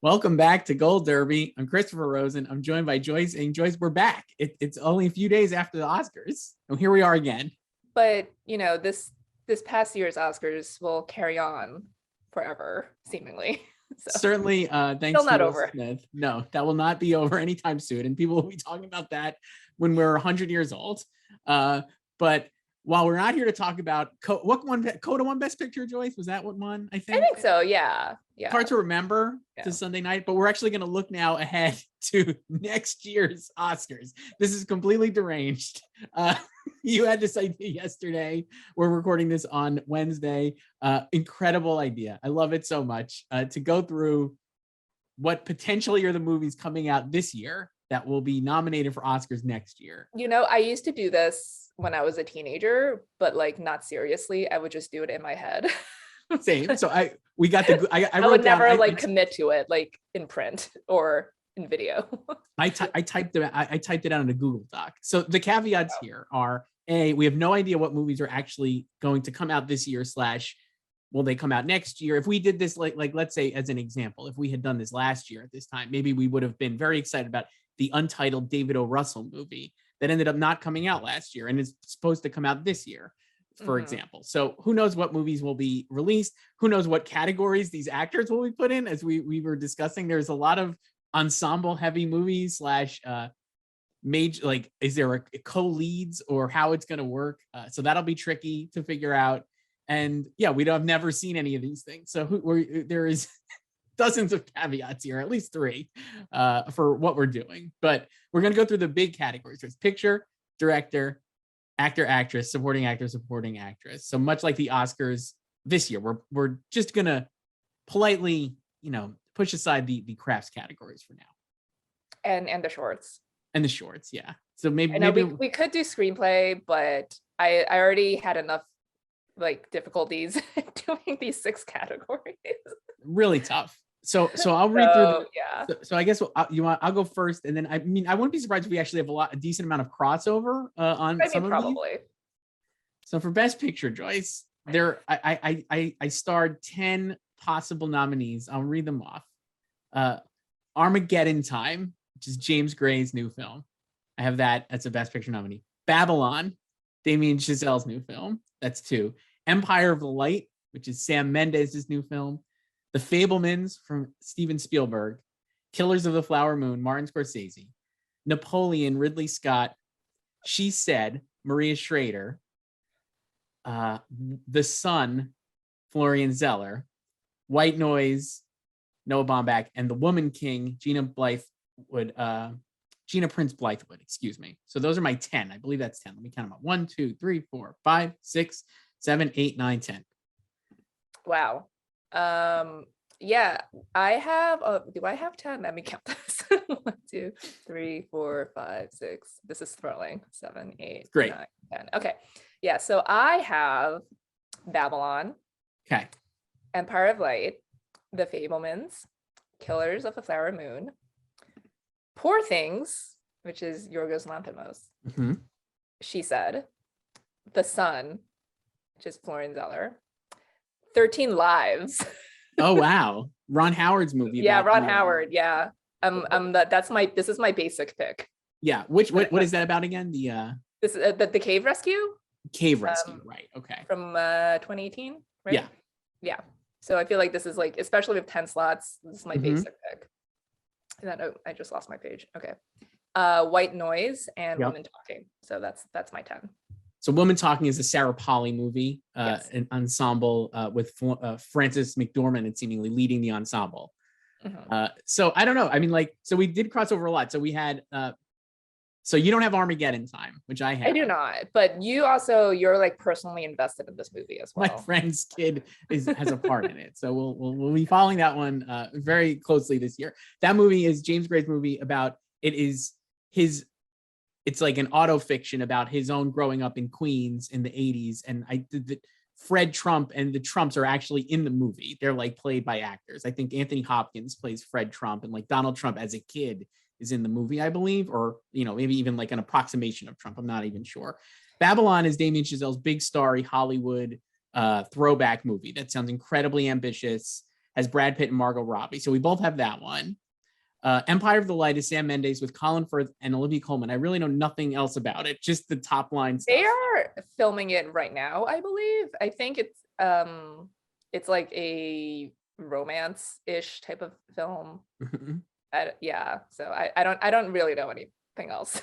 Welcome back to Gold Derby. I'm Christopher Rosen. I'm joined by Joyce. And Joyce, we're back. It's only a few days after the Oscars. And here we are again. But, this past year's Oscars will carry on forever, seemingly. So, certainly, thanks still not to over. Smith. No, that will not be over anytime soon. And people will be talking about that when we're 100 years old. But while we're not here to talk about what won, CODA won Best Picture, Joyce? Was that what won? I think so. Yeah. Hard to remember to Sunday night, but we're actually going to look now ahead to next year's Oscars. This is completely deranged. You had this idea yesterday. We're recording this on Wednesday. Incredible idea. I love it so much. To go through what potentially are the movies coming out this year that will be nominated for Oscars next year. I used to do this when I was a teenager, but not seriously. I would just do it in my head. Same. So I would never commit to it in print or in video. I typed it out in a Google Doc. So the caveats here are we have no idea what movies are actually going to come out this year / will they come out next year. If we did this like let's say as an example, if we had done this last year at this time, maybe we would have been very excited about the Untitled David O. Russell movie that ended up not coming out last year and is supposed to come out this year, for example. So who knows what movies will be released? Who knows what categories these actors will be put in? As we were discussing, there's a lot of ensemble heavy movies / major, is there a co-leads or how it's going to work? So that'll be tricky to figure out. And we have never seen any of these things. So there is dozens of caveats here, at least 3 for what we're doing. But we're going to go through the big categories. There's picture, director, actor, actress, supporting actor, supporting actress. So much like the Oscars this year, we're just going to politely, push aside the crafts categories for now. And the shorts. And the shorts, yeah. So maybe we could do screenplay, but I already had enough difficulties doing these 6 categories. Really tough. So I'll read through. So I guess I'll go first, and then I wouldn't be surprised if we actually have a decent amount of crossover on some of these. So for Best Picture, Joyce, I starred 10 possible nominees. I'll read them off. Armageddon Time, which is James Gray's new film. I have that. That's a Best Picture nominee. Babylon, Damien Chazelle's new film. That's 2. Empire of the Light, which is Sam Mendes' new film. The Fabelmans from Steven Spielberg. Killers of the Flower Moon, Martin Scorsese. Napoleon, Ridley Scott. She Said, Maria Schrader. The Sun, Florian Zeller. White Noise, Noah Baumbach. And The Woman King, Gina Prince Blythewood, excuse me. So those are my 10. I believe that's 10. Let me count them up. 1, 2, 3, 4, 5, 6, 7, 8, 9, 10. Wow. I have do I have 10? Let me count this. 1, 2, 3, 4, 5, 6. This is thrilling. 7, 8, great. 9, 10. Okay. Yeah, so I have Babylon. Okay. Empire of Light, The Fabelmans, Killers of the Flower Moon, Poor Things, which is Yorgos Lanthimos. Mm-hmm. She Said, The Sun, which is Florian Zeller, 13 Lives. Oh wow, Ron Howard's movie. Yeah, Ron Howard. Yeah, this is my basic pick. Yeah, what is that about again? The Cave Rescue. Cave Rescue, right? Okay. From 2018, right? Yeah. So I feel like this is especially with 10 slots, this is my basic pick. And then I just lost my page. Okay. White Noise and Women Talking. So that's my 10. So Woman Talking is a Sarah Polley movie, an ensemble with Frances McDormand and seemingly leading the ensemble. Mm-hmm. So I don't know. I mean, so we did cross over a lot. So we had, so you don't have Armageddon Time, which I have. I do not, but you're personally invested in this movie as well. My friend's kid has a part in it. So we'll be following that one very closely this year. That movie is James Gray's movie about, it's like an auto fiction about his own growing up in Queens in the 80s. And Fred Trump and the Trumps are actually in the movie. They're played by actors. I think Anthony Hopkins plays Fred Trump, and Donald Trump as a kid is in the movie, I believe, or, maybe even an approximation of Trump. I'm not even sure. Babylon is Damien Chazelle's big starry Hollywood throwback movie that sounds incredibly ambitious, has Brad Pitt and Margot Robbie. So we both have that one. Empire of the Light is Sam Mendes with Colin Firth and Olivia Colman. I really know nothing else about it, just the top line stuff. They are filming it right now, I believe. I think it's like a romance-ish type of film. So I don't really know anything else.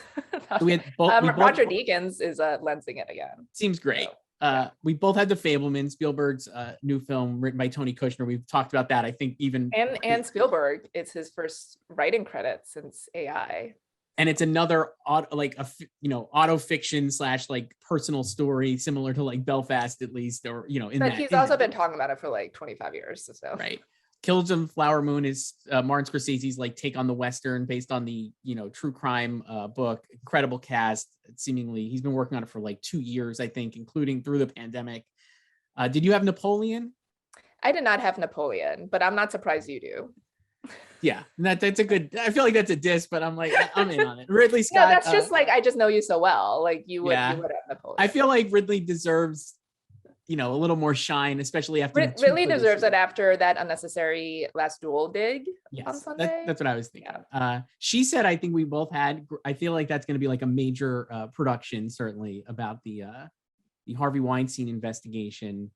Roger Deakins is lensing it again. Seems great. So, we both had The Fabelmans, Spielberg's new film written by Tony Kushner. We've talked about that. I think even and Spielberg, it's his first writing credit since AI. And it's another auto fiction / like personal story, similar to like Belfast, at least, or But he's also been talking about it for like 25 years. So right. Killers of the Flower Moon is Martin Scorsese's like take on the Western based on the true crime book. Incredible cast. Seemingly he's been working on it for like 2 years, I think, including through the pandemic. Did you have Napoleon? I did not have Napoleon, but I'm not surprised you do. Yeah, that's a good. I feel like that's a diss, but I'm in on it. Ridley Scott. No, that's just like I just know you so well. Like you would have Napoleon. I feel like Ridley deserves a little more shine, especially after Ridley deserves it after that unnecessary Last Duel dig on Sunday. That's what I was thinking. She said, I think we both had. I feel like that's going to be like a major production, certainly, about the Harvey Weinstein investigation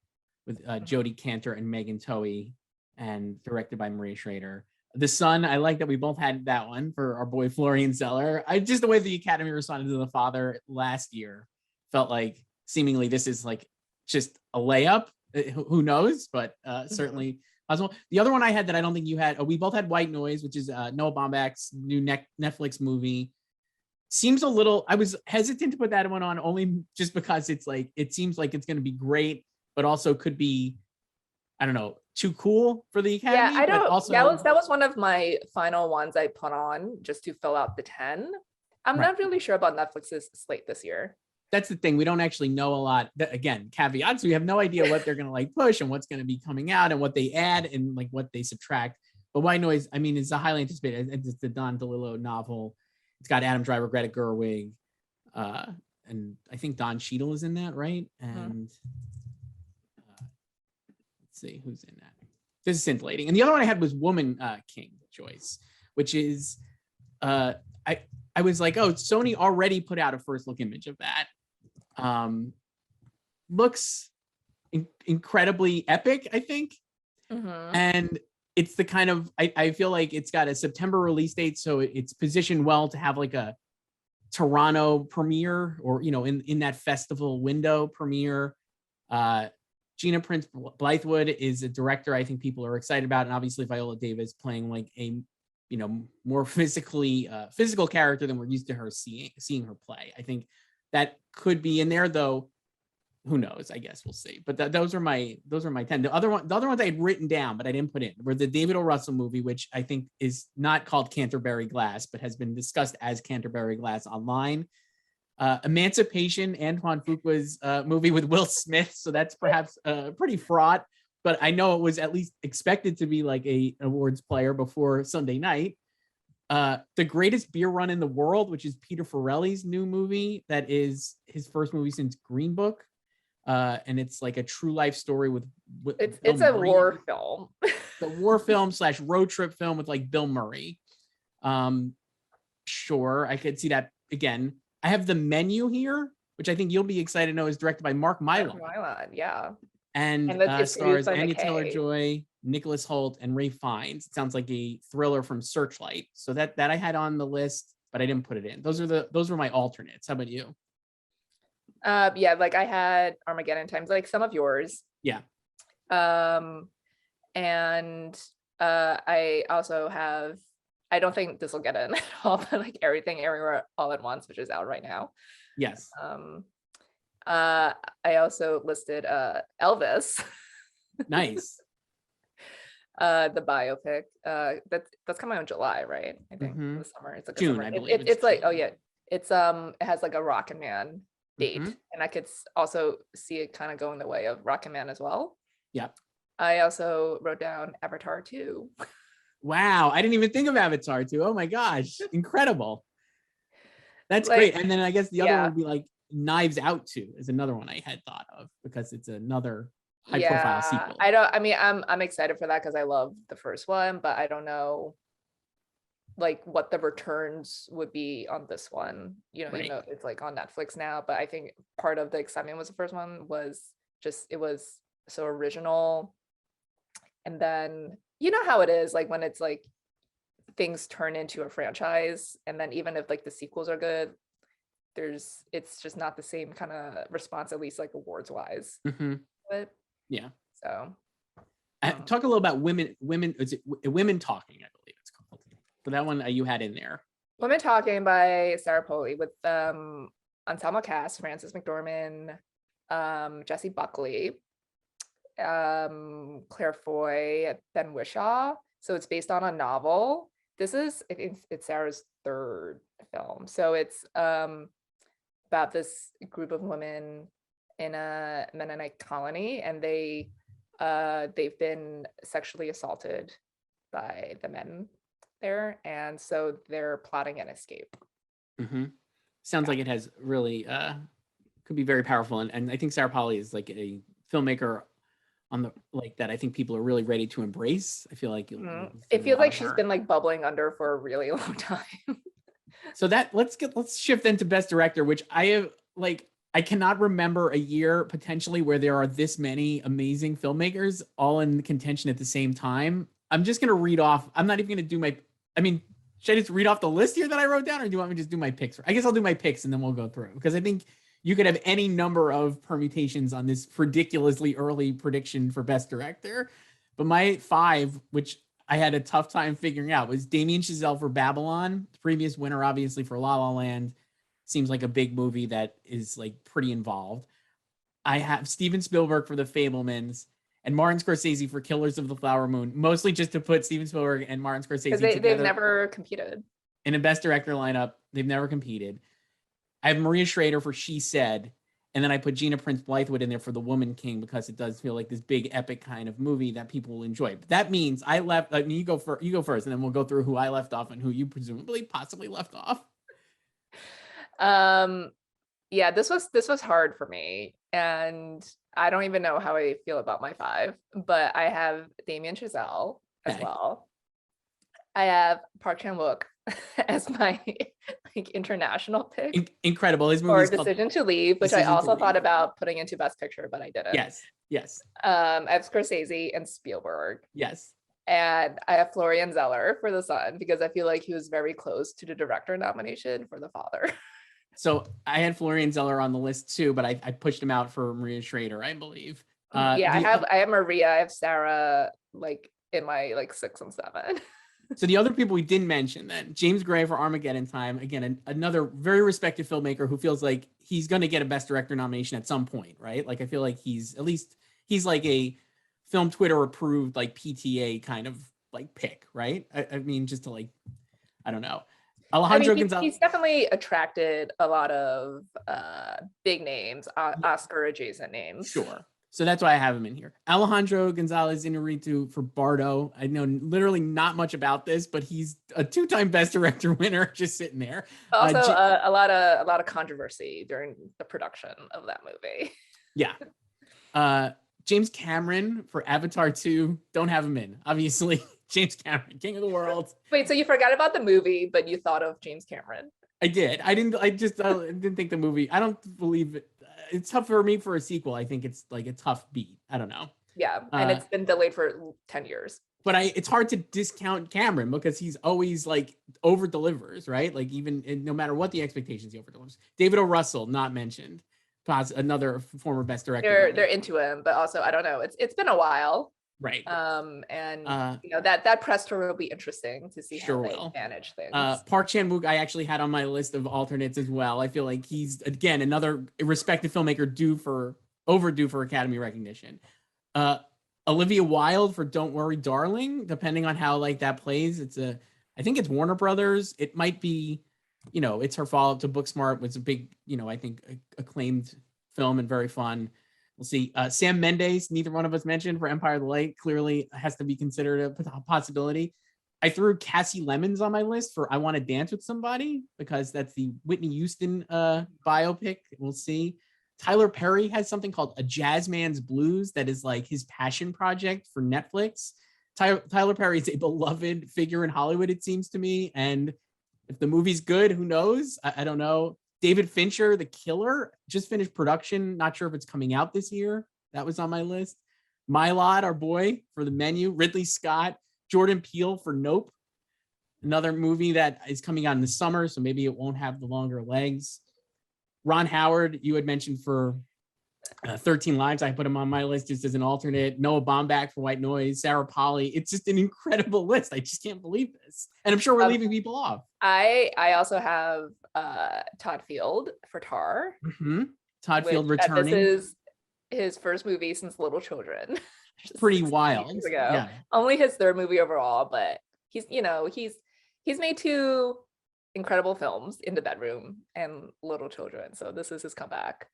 with Jodie Cantor and Megan Towie, and directed by Maria Schrader. The Son, I like that we both had that one for our boy Florian Zeller. Just the way the Academy responded to The Father last year felt like seemingly this is like just a layup. Who knows? But certainly possible. The other one I had that I don't think you had, we both had White Noise, which is Noah Baumbach's new Netflix movie. Seems a little, I was hesitant to put that one on only just because it's like, it seems like it's going to be great, but also could be, I don't know, too cool for the Academy. Yeah, I don't. But also, that was one of my final ones I put on just to fill out the 10. I'm not really sure about Netflix's slate this year. That's the thing. We don't actually know a lot. Again, caveats. We have no idea what they're going to like push and what's going to be coming out and what they add and like what they subtract. But White Noise, I mean, it's a highly anticipated. It's the Don DeLillo novel. It's got Adam Driver, Greta Gerwig, and I think Don Cheadle is in that, right? And let's see who's in that. This is scintillating. And the other one I had was Woman King, Joyce, which is I was like, oh, Sony already put out a first look image of that. Looks incredibly epic, I think. And it's the kind of, I feel like it's got a September release date, so it's positioned well to have like a Toronto premiere or, in that festival window premiere. Gina Prince Blythewood is a director I think people are excited about. And obviously Viola Davis playing like a, more physical character than we're used to her seeing her play. I think that could be in there, though. Who knows? I guess we'll see. But those are my 10. The other ones I had written down, but I didn't put in, were the David O. Russell movie, which I think is not called Canterbury Glass, but has been discussed as Canterbury Glass online. Emancipation, Antoine Fuqua's movie with Will Smith. So that's perhaps pretty fraught, but I know it was at least expected to be like an awards player before Sunday night. The Greatest Beer Run in the World, which is Peter Farrelly's new movie. That is his first movie since Green Book. And it's like a true life story with it's a war film. The war film / road trip film with like Bill Murray. Sure, I could see that again. I have The Menu here, which I think you'll be excited to know is directed by Mark Mylod. Yeah. And stars Anya Taylor-Joy, Nicholas Hoult, and Ray Fiennes. It sounds like a thriller from Searchlight. So that I had on the list, but I didn't put it in. Those were my alternates. How about you? Yeah, like I had Armageddon Times, like some of yours. Yeah. And I also have, I don't think this will get in at all, but like Everything Everywhere All at Once, which is out right now. Yes. I also listed Elvis. Nice. The biopic. That's coming out in July, right? I think the summer. It's like June, summer. I believe. It's like, oh yeah. It's it has like a Rocket Man date, and I could also see it kind of going the way of Rocket Man as well. Yeah. I also wrote down Avatar 2. Wow, I didn't even think of Avatar 2. Oh my gosh, incredible. That's great. And then I guess the other one would be like Knives Out 2 is another one I had thought of because it's another high profile sequel. I'm excited for that because I love the first one, but I don't know like what the returns would be on this one, even though it's like on Netflix now. But I think part of the excitement was the first one was just, it was so original. And then how it is, like when it's like things turn into a franchise, and then even if like the sequels are good, it's just not the same kind of response, at least like awards wise. But yeah. So talk a little about women. Is it Women Talking, I believe it's called. So that one you had in there. Women Talking by Sarah Polley with ensemble cast: Frances McDormand, Jessie Buckley, Claire Foy, Ben Whishaw. So it's based on a novel. This is, I think it's Sarah's third film. So it's about this group of women in a Mennonite colony, and they've been sexually assaulted by the men there, and so they're plotting an escape. Sounds like it has really could be very powerful, and I think Sarah Polley is like a filmmaker on the like that I think people are really ready to embrace. I feel like it feels like she's been like bubbling under for a really long time. So that let's shift into Best Director, which I cannot remember a year potentially where there are this many amazing filmmakers all in contention at the same time. I'm just gonna read off. I'm not even gonna do my. Should I just read off the list here that I wrote down, or do you want me to just do my picks? I guess I'll do my picks and then we'll go through, because I think you could have any number of permutations on this ridiculously early prediction for Best Director. But my 5, which I had a tough time figuring out, was Damien Chazelle for Babylon, previous winner, obviously, for La La Land. Seems like a big movie that is like pretty involved. I have Steven Spielberg for The Fabelmans and Martin Scorsese for Killers of the Flower Moon, mostly just to put Steven Spielberg and Martin Scorsese together. They've never competed. In a Best Director lineup, they've never competed. I have Maria Schrader for She Said, and then I put Gina Prince Bythewood in there for The Woman King, because it does feel like this big epic kind of movie that people will enjoy. But that means you go first, and then we'll go through who I left off and who you presumably possibly left off. Yeah, this was hard for me, and I don't even know how I feel about my 5, but I have Damien Chazelle as well. I have Park Chan-wook as my international pick. Incredible. His movie or Decision to Leave, which I also thought about putting into Best Picture, but I didn't. Yes. I have Scorsese and Spielberg. Yes. And I have Florian Zeller for The Son, because I feel like he was very close to the director nomination for The Father. So I had Florian Zeller on the list too, but I pushed him out for Maria Schrader, I believe. I have Maria, I have Sarah in my 6 and 7. So the other people we didn't mention then, James Gray for Armageddon Time. Again, another very respected filmmaker who feels like he's going to get a Best Director nomination at some point, right? Like I feel like he's like a film Twitter approved like PTA kind of like pick, right? I mean, just to I don't know. Alejandro Gonzalez. He's definitely attracted a lot of big names, Oscar adjacent names. Sure. So that's why I have him in here. Alejandro Gonzalez Inarritu for Bardo. I know literally not much about this, but he's a 2-time Best Director winner, just sitting there. Also, a lot of controversy during the production of that movie. Yeah. James Cameron for Avatar 2. Don't have him in, obviously. James Cameron, King of the World. Wait, so you forgot about the movie, but you thought of James Cameron? I did. I didn't think the movie. I don't believe it. It's tough for me for a sequel. I think it's like a tough beat. I don't know. Yeah, and it's been delayed for 10 years. But it's hard to discount Cameron because he's always like over delivers, right? Like no matter what the expectations, he over delivers. David O. Russell, not mentioned. Another former Best Director. They're into him, but also I don't know. It's been a while. Right. And that press tour will be interesting to see how they manage things. Park Chan-wook I actually had on my list of alternates as well. I feel like he's again another respected filmmaker overdue for Academy recognition. Olivia Wilde for Don't Worry Darling, depending on how that plays. I think it's Warner Brothers. It might be, it's her follow-up to Booksmart, which is a big, I think acclaimed film and very fun. We'll see. Sam Mendes, neither one of us mentioned, for Empire of the Light, clearly has to be considered a possibility. I threw Cassie Lemons on my list for I Want to Dance with Somebody, because that's the Whitney Houston biopic. We'll see. Tyler Perry has something called A Jazz Man's Blues that is like his passion project for Netflix. Tyler Perry is a beloved figure in Hollywood, it seems to me. And if the movie's good, who knows? I don't know. David Fincher, The Killer, just finished production. Not sure if it's coming out this year. That was on my list. Mylod, our boy, for The Menu. Ridley Scott, Jordan Peele for Nope. Another movie that is coming out in the summer, so maybe it won't have the longer legs. Ron Howard, you had mentioned for 13 Lives. I put him on my list just as an alternate. Noah Baumbach for White Noise. Sarah Polley. It's just an incredible list. I just can't believe this. And I'm sure we're leaving people off. I also have Todd Field for Tar. Mm-hmm. Todd Field returning. This is his first movie since Little Children. Pretty wild. Yeah. Only his third movie overall, but he's made 2 incredible films, In the Bedroom and Little Children. So this is his comeback.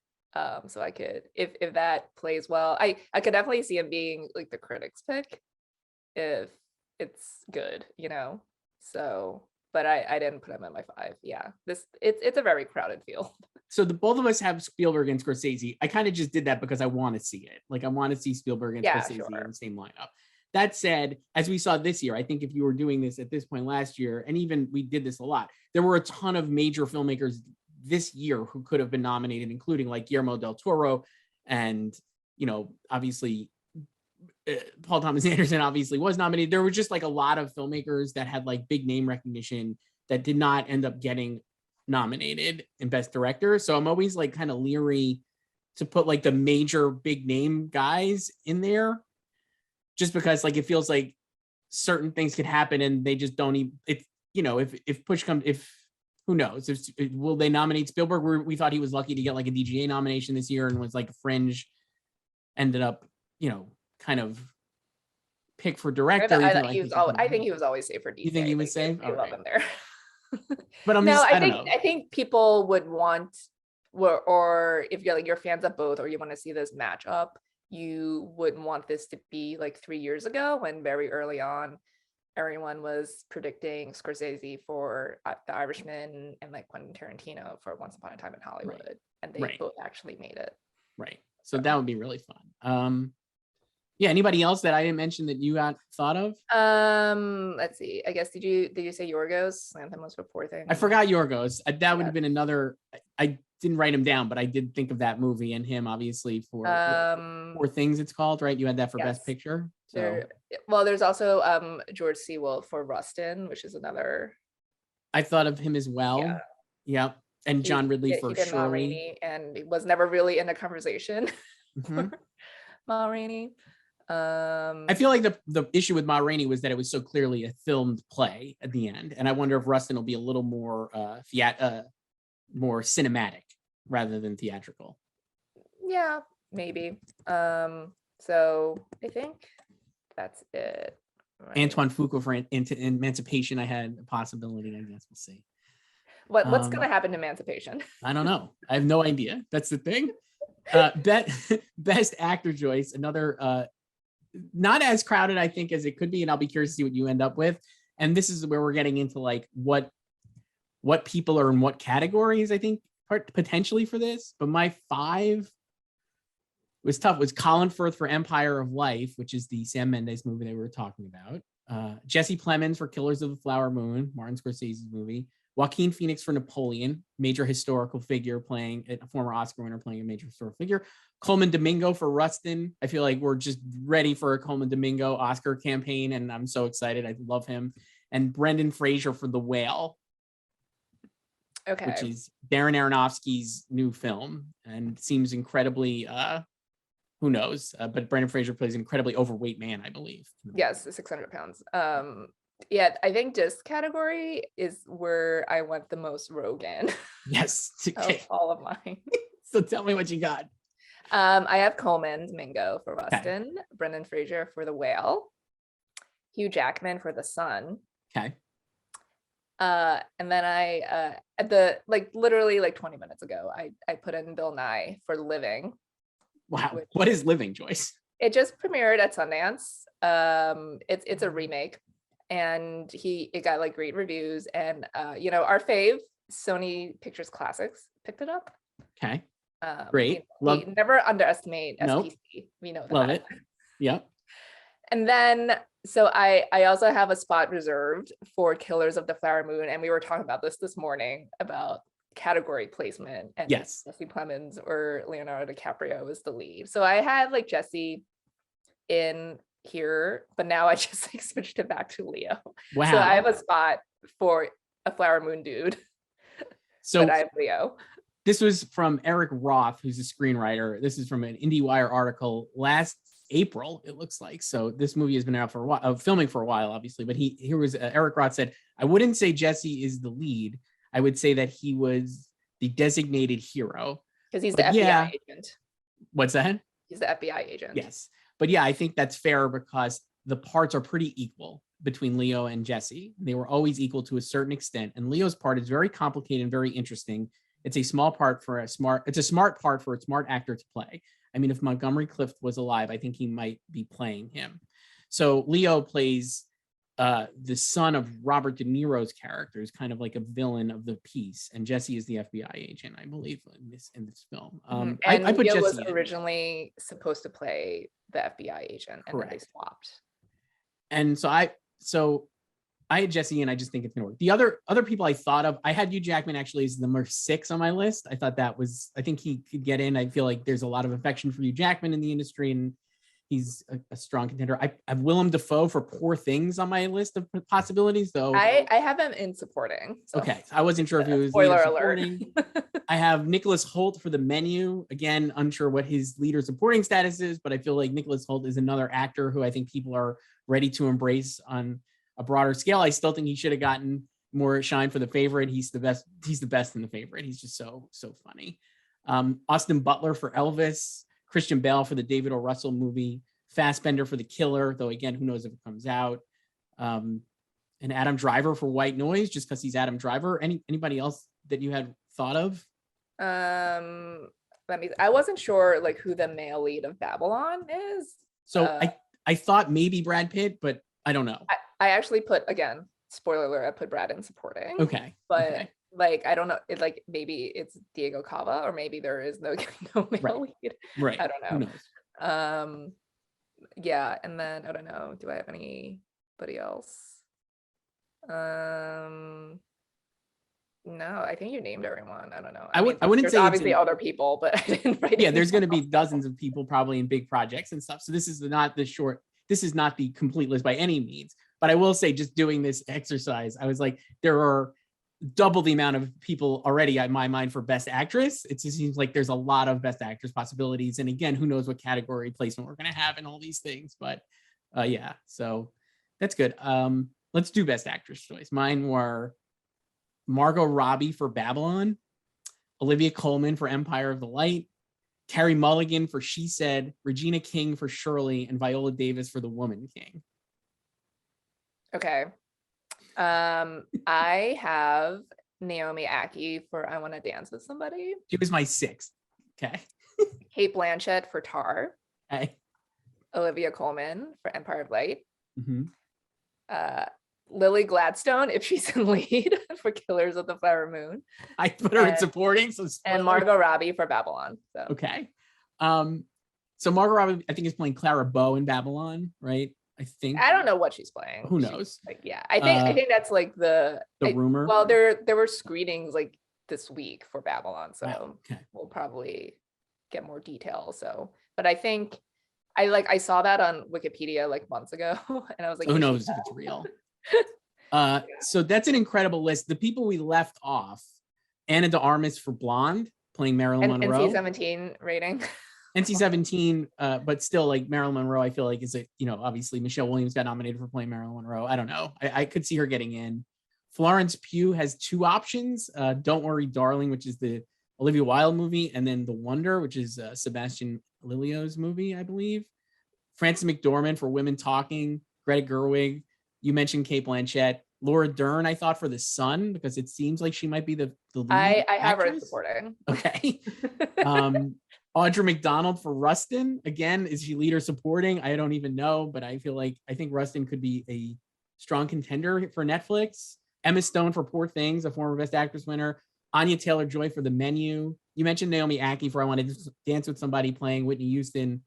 So I could, if that plays well, I could definitely see him being like the critics pick if it's good, So, but I didn't put him in my 5. Yeah, it's a very crowded field. So the both of us have Spielberg and Scorsese. I kind of just did that because I want to see it. Like I want to see Spielberg and Scorsese in the same lineup. That said, as we saw this year, I think if you were doing this at this point last year, and even we did this a lot, there were a ton of major filmmakers this year who could have been nominated, including like Guillermo del Toro and, obviously Paul Thomas Anderson obviously was nominated. There were just like a lot of filmmakers that had like big name recognition that did not end up getting nominated in Best Director. So I'm always like kind of leery to put like the major big name guys in there, just because like it feels like certain things could happen and they just don't even, if push comes, who knows, will they nominate Spielberg? We thought he was lucky to get like a DGA nomination this year and was like a fringe, ended up, kind of pick for director. I think he was always safe for DJ. You think he was safe? I love him there. But I think people would want, or if you're like you're fans of both, or you want to see this match up, you wouldn't want this to be like 3 years ago when very early on everyone was predicting Scorsese for The Irishman and like Quentin Tarantino for Once Upon a Time in Hollywood, right. And they both actually made it. Right. So that would be really fun. Yeah. Anybody else that I didn't mention that you got thought of? Let's see. I guess did you say Yorgos Lanthimos for Poor Things? I forgot Yorgos. That would have been another. I didn't write him down, but I did think of that movie and him obviously for Poor Things. It's called, right? You had that for Best Picture. So. There's also George Sewell for Rustin, which is another. I thought of him as well. Yeah. And John Ridley for Shirley, and he was never really in a conversation. Mm-hmm. Ma Rainey. I feel like the issue with Ma Rainey was that it was so clearly a filmed play at the end, and I wonder if Rustin will be a little more more cinematic rather than theatrical. Yeah, maybe. So I think that's it. Right? Antoine Fuqua for Emancipation. I had a possibility. I guess we'll see. What's going to happen to Emancipation? I don't know. I have no idea. That's the thing. Best Actor, Joyce. Another not as crowded, I think, as it could be, and I'll be curious to see what you end up with. And this is where we're getting into like what people are in what categories, I think, potentially for this. But my 5 was tough. It was Colin Firth for Empire of Life, which is the Sam Mendes movie that we were talking about. Jesse Plemons for Killers of the Flower Moon, Martin Scorsese's movie. Joaquin Phoenix for Napoleon, major historical figure playing a former Oscar winner playing a major historical figure. Coleman Domingo for Rustin. I feel like we're just ready for a Coleman Domingo Oscar campaign, and I'm so excited. I love him. And Brendan Fraser for The Whale, which is Darren Aronofsky's new film, and seems incredibly, who knows? But Brendan Fraser plays an incredibly overweight man, I believe. Yes, 600 pounds. Yeah, I think this category is where I went the most Rogan. Yes. Okay. Of all of mine. So tell me what you got. I have Coleman Domingo for Rustin, Brendan Fraser for The Whale, Hugh Jackman for The Son. Okay. And then I at the literally 20 minutes ago, I put in Bill Nye for Living. Wow. What is Living, Joyce? It just premiered at Sundance. It's a remake. And it got great reviews, and our fave Sony Pictures Classics picked it up. Okay. Great. Never underestimate Nope. SPC. We know that. Love it. Yep. And then, so I also have a spot reserved for Killers of the Flower Moon. And we were talking about this morning about category placement. And yes, Jesse Plemons or Leonardo DiCaprio is the lead. So I had like Jesse in here, but now I just like switched it back to Leo. Wow. So I have a spot for a Flower Moon dude. So but I have Leo. This was from Eric Roth, who's a screenwriter. This is from an IndieWire article last April, it looks like. So this movie has been out for a while, filming for a while, obviously. But Eric Roth said, I wouldn't say Jesse is the lead. I would say that he was the designated hero. Because he's the FBI agent. What's that? He's the FBI agent. Yes. But yeah, I think that's fair because the parts are pretty equal between Leo and Jesse. They were always equal to a certain extent. And Leo's part is very complicated and very interesting. It's a smart part for a smart actor to play. I mean, if Montgomery Clift was alive, I think he might be playing him. So Leo plays the son of Robert De Niro's character, is kind of like a villain of the piece, and Jesse is the FBI agent, I believe, in this film. And I put Leo Jesse was originally supposed to play the FBI agent, and then they swapped. And so I had Jesse, and I just think it's gonna work. The other people I thought of, I had Hugh Jackman actually as number 6 on my list. I thought I think he could get in. I feel like there's a lot of affection for Hugh Jackman in the industry, and he's a strong contender. I have Willem Dafoe for Poor Things on my list of possibilities, though. I have him in supporting. So. Okay, I wasn't sure if he was spoiler supporting. I have Nicholas Hoult for The Menu. Again, unsure what his leader supporting status is, but I feel like Nicholas Hoult is another actor who I think people are ready to embrace on a broader scale. I still think he should have gotten more shine for The Favorite. He's the best. He's the best in The Favorite. He's just so funny. Austin Butler for Elvis. Christian Bale for the David O. Russell movie. Fassbender for The Killer, though again, who knows if it comes out. And Adam Driver for White Noise, just because he's Adam Driver. Anybody else that you had thought of? I wasn't sure like who the male lead of Babylon is. So I thought maybe Brad Pitt, but I don't know. I actually put, again, spoiler alert, I put Brad in supporting. Okay. But like, I don't know. It like maybe it's Diego Cava, or maybe there is no male lead. Right. I don't know. Who knows? Yeah, and then I don't know. Do I have anybody else? No, I think you named everyone. I don't know. I wouldn't say obviously other people, but I didn't write. Yeah, there's going to be dozens of people probably in big projects and stuff. So this is not the complete list by any means. But I will say, just doing this exercise, I was like, there are double the amount of people already in my mind for Best Actress. It just seems like there's a lot of Best Actress possibilities. And again, who knows what category placement we're going to have in all these things. But yeah, so that's good. Let's do Best Actress choice. Mine were Margot Robbie for Babylon, Olivia Colman for Empire of the Light, Carey Mulligan for She Said, Regina King for Shirley, and Viola Davis for The Woman King. Okay. I have Naomi Ackie for I Want to Dance with Somebody. She was my 6th. Okay. Cate Blanchett for Tar. Okay. Olivia Colman for Empire of Light. Mm-hmm. Lily Gladstone, if she's in lead, for Killers of the Flower Moon. I put her in supporting. And Margot Robbie for Babylon. So. Okay. So Margot Robbie, I think, is playing Clara Bow in Babylon, right? I don't know what she's playing. Who knows? I think that's like the rumor. Well, there were screenings like this week for Babylon, so we'll probably get more details. So, but I think I saw that on Wikipedia like months ago, and I was like, who knows if it's real? So that's an incredible list. The people we left off: Ana de Armas for Blonde, playing Marilyn Monroe. NC-17 rating. NC-17, but still, like Marilyn Monroe, I feel like is obviously Michelle Williams got nominated for playing Marilyn Monroe. I don't know. I could see her getting in. Florence Pugh has 2 options. Don't Worry, Darling, which is the Olivia Wilde movie, and then The Wonder, which is Sebastian Lilio's movie, I believe. Frances McDormand for Women Talking. Greta Gerwig. You mentioned Cate Blanchett. Laura Dern, I thought, for The Son, because it seems like she might be the lead. I have her supporting. Okay. Audra McDonald for Rustin. Again, is she lead or supporting? I don't even know, but I think Rustin could be a strong contender for Netflix. Emma Stone for Poor Things, a former Best Actress winner. Anya Taylor-Joy for The Menu. you mentioned Naomi Ackie for I Want to Dance with Somebody playing Whitney Houston.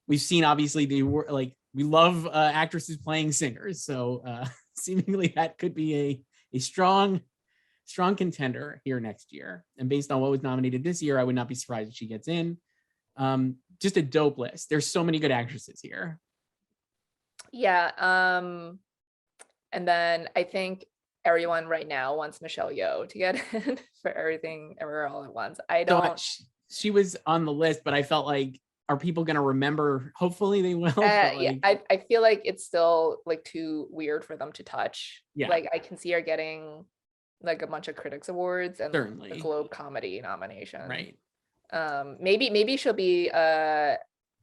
We've seen obviously we love actresses playing singers, so seemingly that could be a strong contender here next year. And based on what was nominated this year, I would not be surprised if she gets in. Just a dope list. There's so many good actresses here. Yeah. And then I think everyone right now wants Michelle Yeoh to get in for Everything Everywhere All at Once. I don't. So she was on the list, but I felt like, are people going to remember? Hopefully they will. Yeah, I feel like it's still like too weird for them to touch. Yeah. Like I can see her getting like a bunch of critics awards and Certainly. the Globe Comedy nomination. Right. Maybe she'll be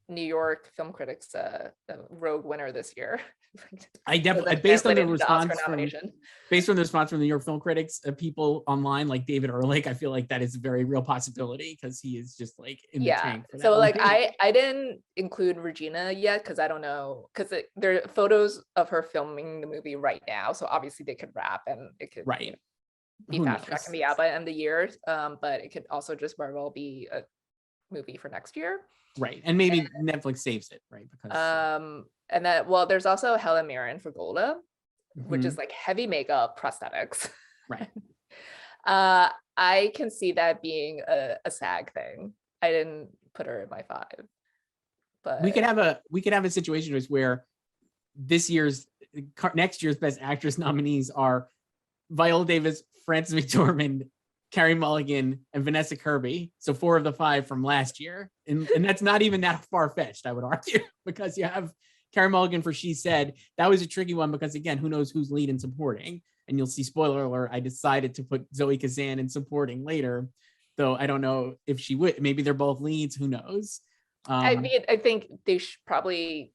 New York Film Critics the Rogue winner this year. I definitely, based on the response from the New York Film Critics, people online like David Ehrlich, I feel like that is a very real possibility because he is just like in the tank. For so like movie. I didn't include Regina yet because I don't know, because there are photos of her filming the movie right now, so obviously they could wrap and it could be fast tracking the ABBA end of the year, but it could also just very well be a movie for next year. Right, and maybe Netflix saves it, right? Because and then there's also Helen Mirren for CODA, which is like heavy makeup prosthetics. Right. I can see that being a SAG thing. I didn't put her in my 5, but we could have a situation where next year's Best Actress nominees are Viola Davis, Frances McDormand, Carey Mulligan, and Vanessa Kirby. So 4 of the 5 from last year. And that's not even that far-fetched, I would argue, because you have Carey Mulligan for She Said. That was a tricky one because, again, who knows who's lead and supporting? And you'll see, spoiler alert, I decided to put Zoe Kazan in supporting later, though I don't know if she would. Maybe they're both leads, who knows? I mean, I think they should probably,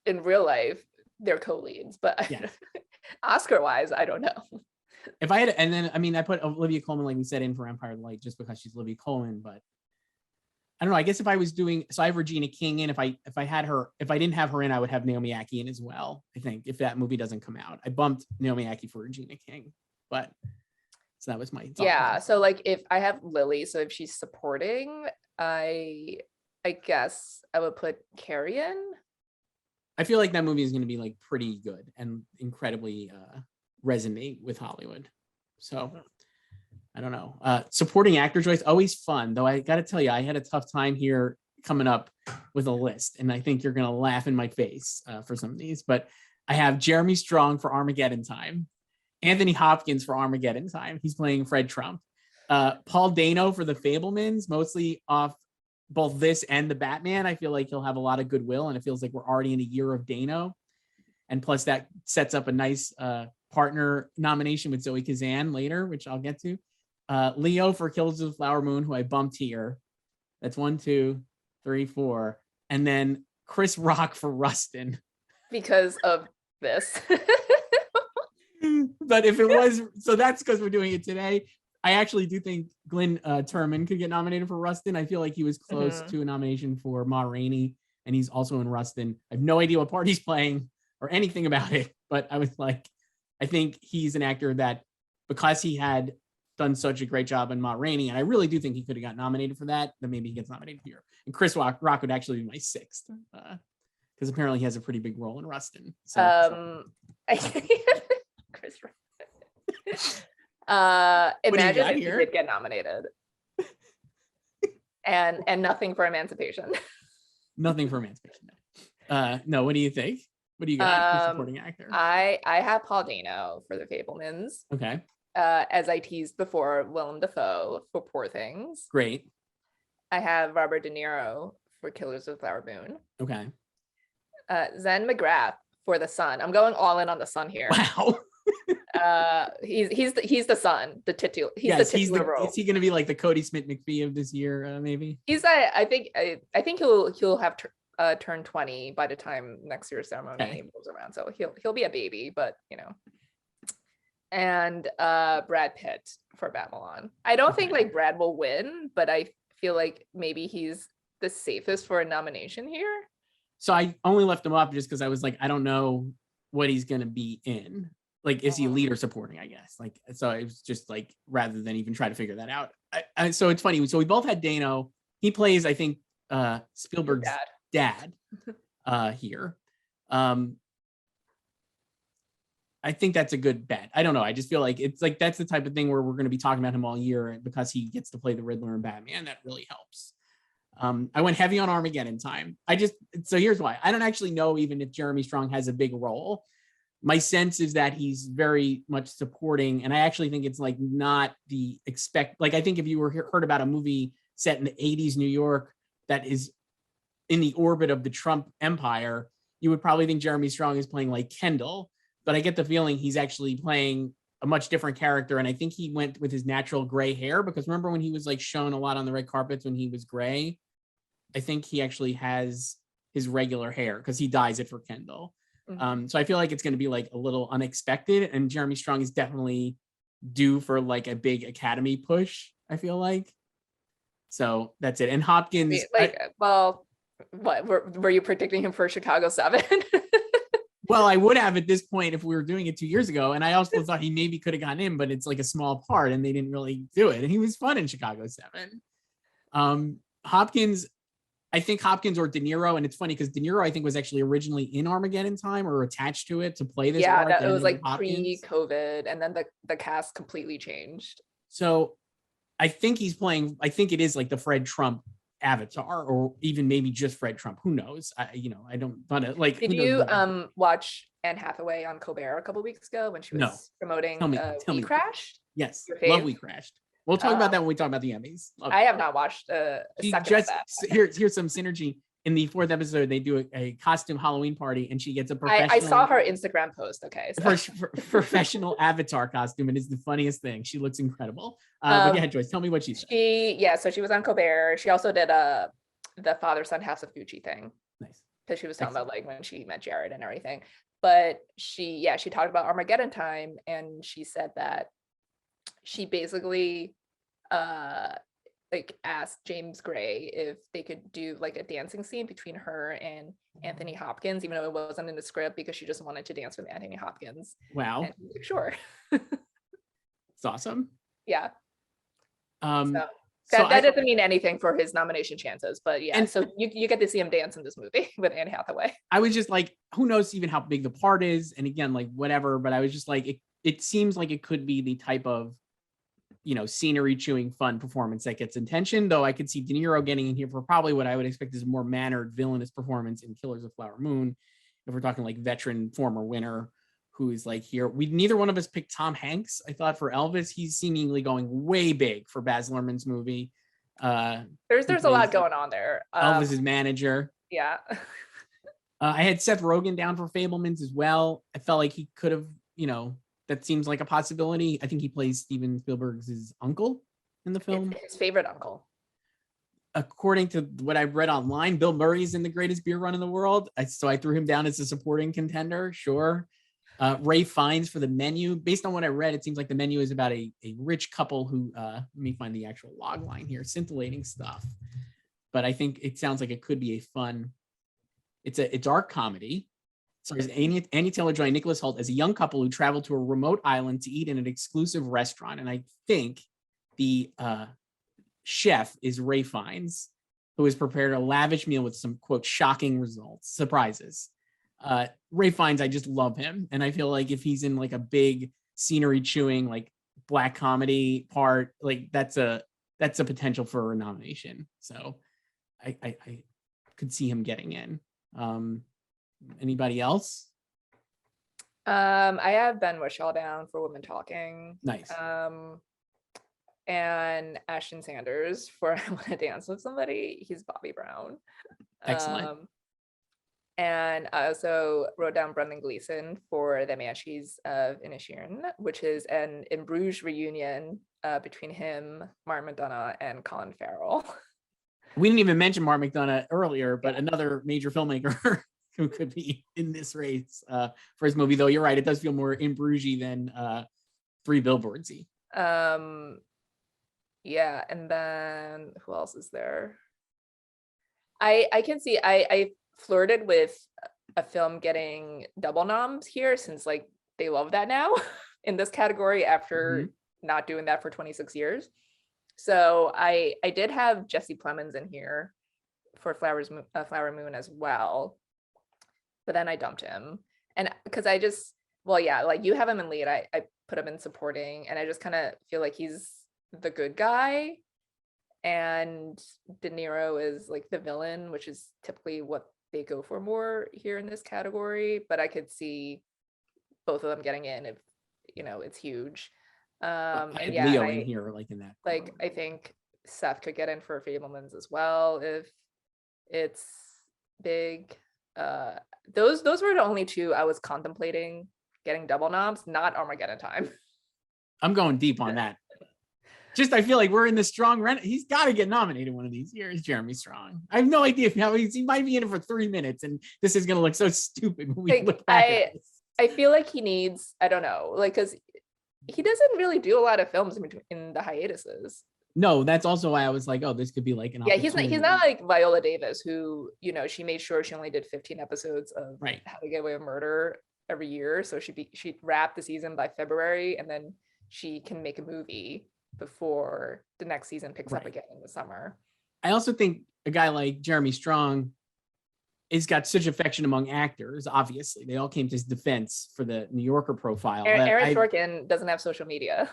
in real life, they're co-leads, but Oscar-wise, I don't know. If I had, and then, I mean, I put Olivia Colman, like we said, in for Empire of the Light just because she's Olivia Colman, but I don't know. I guess if I was doing, so I have Regina King in. If I didn't have her in, I would have Naomi Ackie in as well. I think if that movie doesn't come out, I bumped Naomi Ackie for Regina King, but so that was my thought. Yeah. So like if I have Lily, so if she's supporting, I guess I would put Carrie in. I feel like that movie is going to be like pretty good and incredibly resonate with Hollywood. So I don't know. Supporting actor choice, always fun, though I got to tell you, I had a tough time here coming up with a list, and I think you're going to laugh in my face for some of these, but I have Jeremy Strong for Armageddon Time, Anthony Hopkins for Armageddon Time. He's playing Fred Trump. Paul Dano for The Fabelmans, mostly off both this and the Batman. I feel like he'll have a lot of goodwill, and it feels like we're already in a year of Dano. And plus that sets up a nice partner nomination with Zoe Kazan later, which I'll get to. Leo for Killers of the Flower Moon, who I bumped here. That's 1, 2, 3, 4. And then Chris Rock for Rustin. Because of this. But if it was, so that's because we're doing it today. I actually do think Glenn Turman could get nominated for Rustin. I feel like he was close to a nomination for Ma Rainey, and he's also in Rustin. I have no idea what part he's playing or anything about it, but I was like, I think he's an actor that, because he had done such a great job in Ma Rainey, and I really do think he could have got nominated for that maybe he gets nominated here. And Chris Rock would actually be my 6th, because apparently he has a pretty big role in Rustin. So, Chris Rock. Imagine if he did get nominated. and nothing for Emancipation. Nothing for Emancipation. No, what do you think? What do you got for supporting actor? I have Paul Dano for The Fabelmans. Okay. As I teased before, Willem Dafoe for Poor Things. Great. I have Robert De Niro for Killers of the Flower Moon. Okay. Zen McGrath for The Son. I'm going all in on The Son here. Wow. He's the son, the titular. He's the role. Is he going to be like the Cody Smith McPhee of this year? Maybe. I think he'll have turned 20 by the time next year's ceremony rolls around. So he'll be a baby, but you know. And Brad Pitt for Babylon. I don't think like Brad will win, but I feel like maybe he's the safest for a nomination here. So I only left him up just because I was like, I don't know what he's going to be in. Like, is he a lead or supporting, I guess? Like, so it was just like, rather than even try to figure that out. So it's funny. So we both had Dano. He plays, I think, Spielberg's dad here. I think that's a good bet. I don't know. I just feel like it's like that's the type of thing where we're going to be talking about him all year because he gets to play the Riddler and Batman. That really helps. I went heavy on Armageddon time. So here's why. I don't actually know even if Jeremy Strong has a big role. My sense is that he's very much supporting, and I actually think it's like not the like I think if you heard about a movie set in the 80s New York that is in the orbit of the Trump empire, you would probably think Jeremy Strong is playing like Kendall, but I get the feeling he's actually playing a much different character, and I think he went with his natural gray hair, because remember when he was like shown a lot on the red carpets when he was gray? I think he actually has his regular hair because he dyes it for Kendall. So I feel like it's going to be like a little unexpected, and Jeremy Strong is definitely due for like a big Academy push, I feel like. So that's it. And Hopkins, what were you predicting him for Chicago 7? Well, I would have at this point if we were doing it 2 years ago, and I also thought he maybe could have gotten in, but it's like a small part and they didn't really do it, and he was fun in Chicago 7. Hopkins, I think Hopkins or De Niro, and it's funny because De Niro I think was actually originally in Armageddon time or attached to it to play this part. Yeah, it was like pre-COVID, and then the cast completely changed. So I think I think it is like the Fred Trump avatar, or even maybe just Fred Trump. Who knows? I don't want to like. Did you watch Anne Hathaway on Colbert a couple weeks ago when she was promoting We Crashed? Yes, love We Crashed. We'll talk about that when we talk about the Emmys. I have not watched a second of that. Here's some synergy. In the 4th episode, they do a costume Halloween party, and she gets a professional. I saw her Instagram post. Okay, so. Professional avatar costume, and it's the funniest thing. She looks incredible. But yeah, Joyce, tell me what she said. So she was on Colbert. She also did the father-son House of Gucci thing. Nice. Because she was talking about like when she met Jared and everything. But she talked about Armageddon time, and she said that she basically like asked James Gray if they could do like a dancing scene between her and Anthony Hopkins, even though it wasn't in the script, because she just wanted to dance with Anthony Hopkins. Wow. And like, sure. It's awesome. Yeah. That doesn't mean anything for his nomination chances, but yeah. And so you get to see him dance in this movie with Anne Hathaway. I was just like, who knows even how big the part is, and again, like whatever. But I was just like, it seems like it could be the type of scenery chewing fun performance that gets attention, though I could see De Niro getting in here for probably what I would expect is a more mannered villainous performance in Killers of Flower Moon. If we're talking like veteran former winner who is like here, neither one of us picked Tom Hanks. I thought for Elvis, he's seemingly going way big for Baz Luhrmann's movie. There's a lot going on there. Elvis's manager. Yeah. I had Seth Rogen down for Fabelmans as well. I felt like he could have, that seems like a possibility. I think he plays Steven Spielberg's uncle in the film. His favorite uncle. According to what I've read online, Bill Murray's in The Greatest Beer Run in the World. So I threw him down as a supporting contender. Sure. Ray Fiennes for The Menu. Based on what I read, it seems like The Menu is about a rich couple who, let me find the actual log line here, scintillating stuff. But I think it sounds like it could be a fun, it's a dark comedy. So there's Annie Taylor-Joy and Nicholas Hoult as a young couple who travel to a remote island to eat in an exclusive restaurant. And I think the chef is Ray Fiennes, who has prepared a lavish meal with some, quote, shocking surprises. Ray Fiennes, I just love him. And I feel like if he's in like a big scenery chewing, like black comedy part, like that's a potential for a nomination. So I could see him getting in. Anybody else? I have Ben Whishaw down for Women Talking. Nice. And Ashton Sanders for I Want to Dance with Somebody. He's Bobby Brown. Excellent. And I also wrote down Brendan Gleeson for The Banshees of Inisherin, which is an In Bruges reunion between him, Martin McDonagh, and Colin Farrell. We didn't even mention Mark McDonagh earlier, but another major filmmaker who could be in this race for his movie, though you're right, it does feel more In Bruges than Three Billboards-y. Yeah, and then who else is there? I can see I flirted with a film getting double noms here, since like they love that now in this category after not doing that for 26 years. So I did have Jesse Plemons in here for Flower Moon as well, but then I dumped him. And because like you have him in lead, I put him in supporting, and I just kind of feel like he's the good guy and De Niro is like the villain, which is typically what they go for more here in this category. But I could see both of them getting in if it's huge. I had Leo in here, like in that. Like I think Seth could get in for Fabelmans as well if it's big. Those were the only two I was contemplating getting double noms, not Armageddon Time. I'm going deep on that. Just I feel like we're in the strong run. He's got to get nominated one of these years, Jeremy Strong. I have no idea if he might be in it for 3 minutes, and this is going to look so stupid when we look back at this. I feel like he needs, I don't know, like, because he doesn't really do a lot of films in the hiatuses. No, that's also why I was like, oh, this could be like an opportunity. He's not like Viola Davis, who, she made sure she only did 15 episodes of How to Get Away with Murder every year. So she'd wrap the season by February, and then she can make a movie before the next season picks up again in the summer. I also think a guy like Jeremy Strong has got such affection among actors. Obviously, they all came to his defense for the New Yorker profile. Aaron Sorkin doesn't have social media.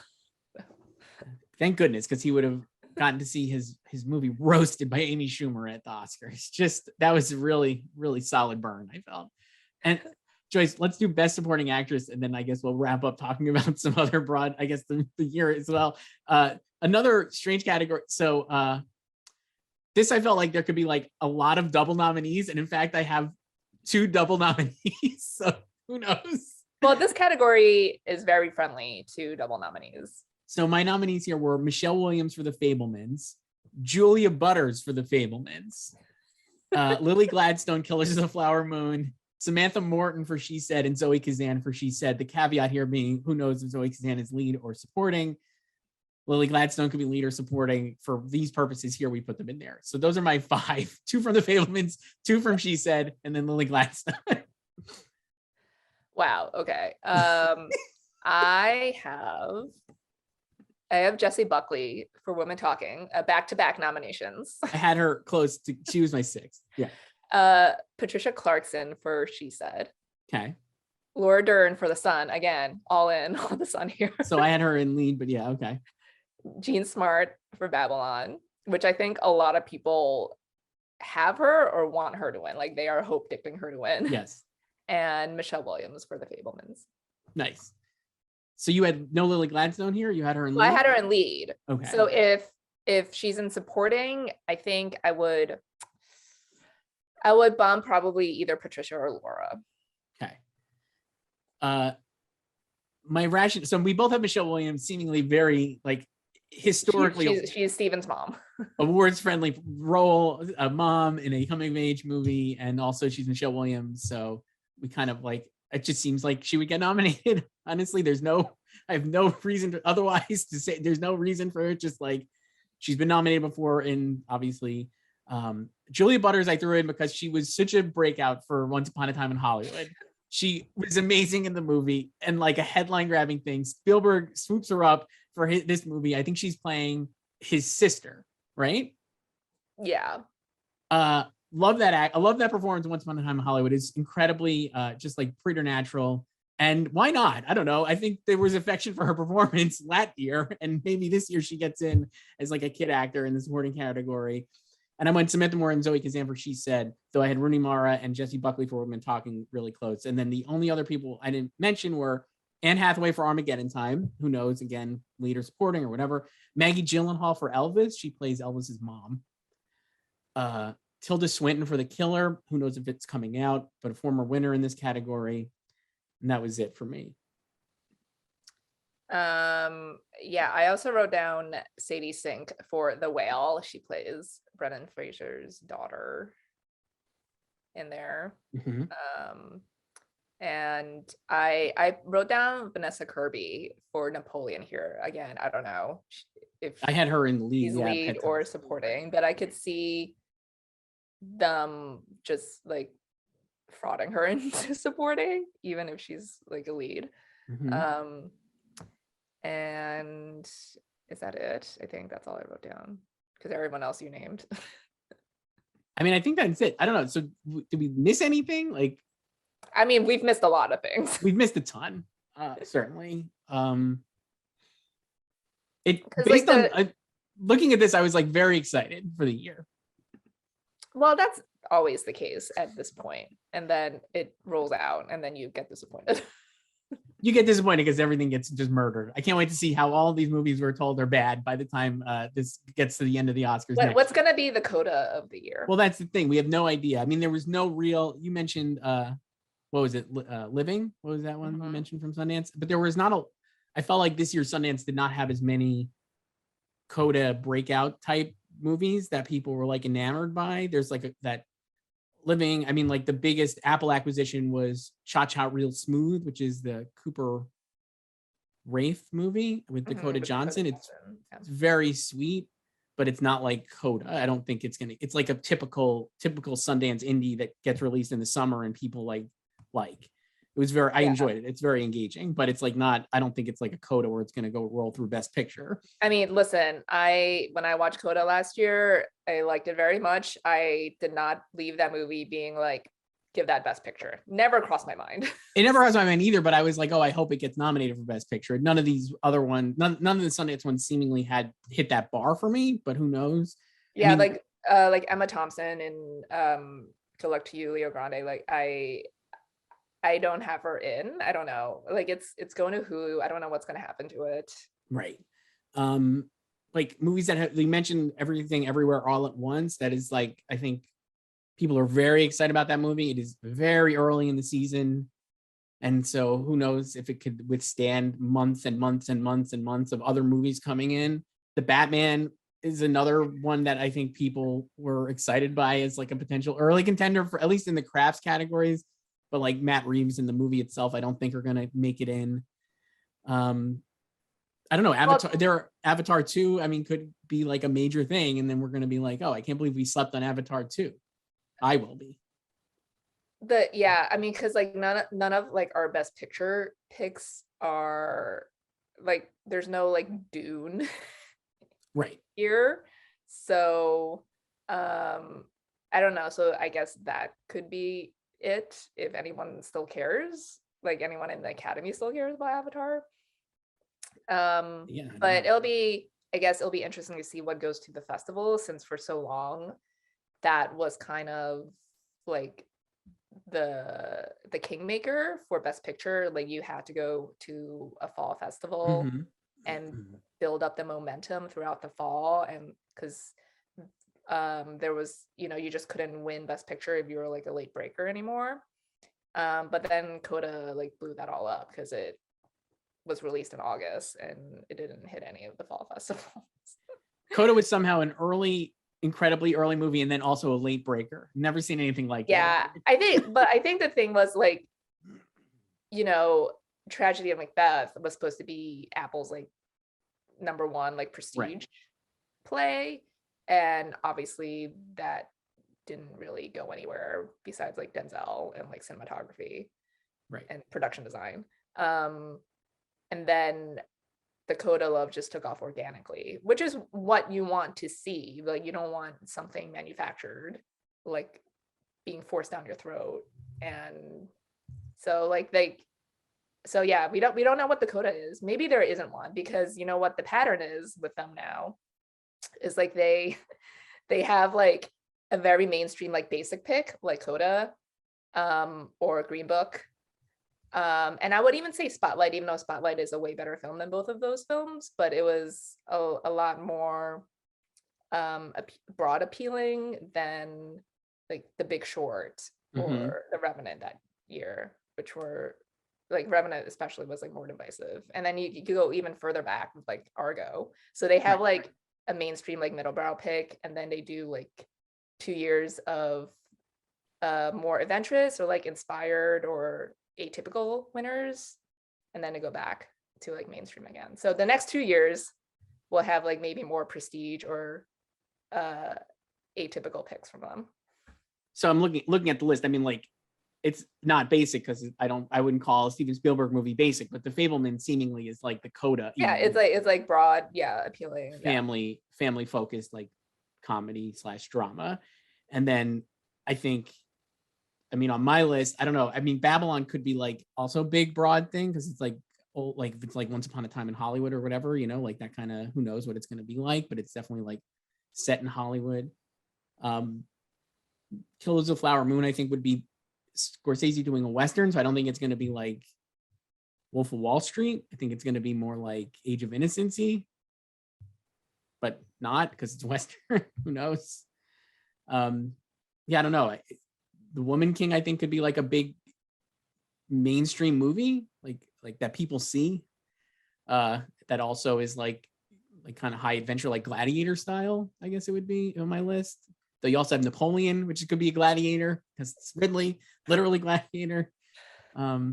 Thank goodness, because he would have gotten to see his movie roasted by Amy Schumer at the Oscars. Just that was a really, really solid burn, I felt. And Joyce, let's do Best Supporting Actress, and then I guess we'll wrap up talking about some other broad, I guess, the year as well. Another strange category. So this, I felt like there could be like a lot of double nominees, and in fact, I have 2 double nominees. So who knows? Well, this category is very friendly to double nominees. So my nominees here were Michelle Williams for The Fabelmans, Julia Butters for The Fabelmans, Lily Gladstone, Killers of the Flower Moon, Samantha Morton for She Said, and Zoe Kazan for She Said. The caveat here being, who knows if Zoe Kazan is lead or supporting. Lily Gladstone could be lead or supporting. For these purposes here, we put them in there. So those are my 5. 2 from The Fabelmans, 2 from She Said, and then Lily Gladstone. Wow. Okay. I have Jessie Buckley for Women Talking, back-to-back nominations. I had her close to, she was my 6th. Yeah. Patricia Clarkson for She Said. Okay. Laura Dern for The Sun. Again, all in on The Sun here. So I had her in lead, but yeah, okay. Jean Smart for Babylon, which I think a lot of people have her or want her to win. Like they are hope dicking her to win. Yes. And Michelle Williams for The Fabelmans. Nice. So you had no Lily Gladstone here? You had her in lead? Well, I had her in lead. Okay. So if she's in supporting, I think I would bump probably either Patricia or Laura. Okay. My ration. So we both have Michelle Williams, seemingly very like historically. She's Steven's mom. Awards friendly role, a mom in a coming of age movie, and also she's Michelle Williams. So we kind of like. It just seems like she would get nominated. Honestly, I have no reason otherwise to say there's no reason for it. Just like she's been nominated before, and obviously Julia Butters I threw in because she was such a breakout for Once Upon a Time in Hollywood. She was amazing in the movie and like a headline grabbing thing. Spielberg swoops her up for this movie. I think she's playing his sister, right? Yeah. Love that act. I love that performance. Once Upon a Time in Hollywood is incredibly just like preternatural. And why not? I don't know. I think there was affection for her performance last year, and maybe this year she gets in as like a kid actor in the supporting category. And I went Samantha Moore and Zoe Kazan for She Said, though I had Rooney Mara and Jessie Buckley for Women Talking really close. And then the only other people I didn't mention were Anne Hathaway for Armageddon Time. Who knows? Again, lead or supporting or whatever. Maggie Gyllenhaal for Elvis. She plays Elvis's mom. Tilda Swinton for The Killer. Who knows if it's coming out, but a former winner in this category. And that was it for me. Yeah, I also wrote down Sadie Sink for The Whale. She plays Brendan Fraser's daughter in there. Mm-hmm. And I wrote down Vanessa Kirby for Napoleon here. Again, I don't know if I had her in lead, lead or supporting, but I could see them just like frauding her into supporting, even if she's like a lead. Um, and is that it? I think that's all I wrote down because everyone else you named. I mean, I think that's it. I don't know. So did we miss anything? Like, I mean, we've missed a lot of things. We've missed a ton, certainly. It like based on looking at this, I was like very excited for the year. Well, that's always the case at this point, and then it rolls out, and then you get disappointed. You get disappointed because everything gets just murdered. I can't wait to see how all these movies we're told are bad by the time this gets to the end of the Oscars. What's going to be the CODA of the year? Well, that's the thing. We have no idea. I mean, there was no real. You mentioned what was it? Living? What was that one you mentioned from Sundance? But there was not a. I felt like this year's Sundance did not have as many CODA breakout type movies that people were like enamored by. There's like that Living. I mean, like the biggest Apple acquisition was Cha Cha Real Smooth, which is the Cooper Wraith movie with Dakota Johnson. It's very sweet, but it's not like CODA. I don't think it's it's like a typical Sundance indie that gets released in the summer and people like. It was I enjoyed it. It's very engaging, but it's like not, I don't think it's like a CODA where it's going to go roll through Best Picture. I mean, listen, when I watched CODA last year, I liked it very much. I did not leave that movie being like, give that Best Picture. Never crossed my mind. It never crossed my mind either, but I was like, oh, I hope it gets nominated for Best Picture. None of these other ones, none of the Sundance ones seemingly had hit that bar for me, but who knows? Yeah, I mean, like Emma Thompson and Good Luck to You, Leo Grande, like I don't have her in. I don't know. Like it's going to Hulu. I don't know what's going to happen to it. Right. Like movies that they mentioned Everything Everywhere All at Once. That is like, I think people are very excited about that movie. It is very early in the season. And so who knows if it could withstand months and months and months and months of other movies coming in. The Batman is another one that I think people were excited by as like a potential early contender for at least in the crafts categories. But like Matt Reeves in the movie itself, I don't think are going to make it in. I don't know. Avatar 2, I mean, could be like a major thing. And then we're going to be like, oh, I can't believe we slept on Avatar 2. I will be. I mean, because like none of like our Best Picture picks are like, there's no like Dune right here. So I don't know. So I guess that could be it if anyone still cares, like anyone in the Academy still cares about Avatar. But it'll be interesting to see what goes to the festival, since for so long that was kind of like the kingmaker for Best Picture. Like you had to go to a fall festival and build up the momentum throughout the fall, and because there was, you just couldn't win Best Picture if you were like a late breaker anymore. But then CODA like blew that all up because it was released in August and it didn't hit any of the fall festivals. CODA was somehow an incredibly early movie and then also a late breaker. Never seen anything like that. Yeah, I think the thing was like, Tragedy of Macbeth was supposed to be Apple's like #1 like prestige play. And obviously that didn't really go anywhere besides like Denzel and like cinematography and production design. And then the CODA love just took off organically, which is what you want to see. Like you don't want something manufactured, like being forced down your throat. And so yeah, we don't know what the CODA is. Maybe there isn't one, because you know what the pattern is with them now is like they have like a very mainstream like basic pick like CODA or Green Book, and I would even say Spotlight, even though Spotlight is a way better film than both of those films, but it was a lot more broad appealing than like The Big Short or The Revenant that year, which were like Revenant especially was like more divisive. And then you go even further back with like Argo. So they have like a mainstream like middle brow pick, and then they do like 2 years of more adventurous or like inspired or atypical winners, and then to go back to like mainstream again. So the next 2 years we'll have like maybe more prestige or atypical picks from them. So I'm looking at the list. I mean, like it's not basic because I wouldn't call a Steven Spielberg movie basic, but The Fabelman seemingly is like the CODA. Yeah, it's like broad, appealing, family focused, like comedy / drama. And then I think, I mean, on my list, I don't know. I mean, Babylon could be like also big, broad thing because it's like, oh, like if it's like Once Upon a Time in Hollywood or whatever, like that kind of, who knows what it's going to be like, but it's definitely like set in Hollywood. Killers of the Flower Moon, I think, would be Scorsese doing a Western. So I don't think it's going to be like Wolf of Wall Street. I think it's going to be more like Age of Innocency, but not because it's Western. Who knows? I don't know. The Woman King, I think, could be like a big mainstream movie, like that people see. That also is like kind of high adventure, like Gladiator style. I guess it would be on my list. Though you also have Napoleon, which could be a gladiator because it's Ridley, literally gladiator. I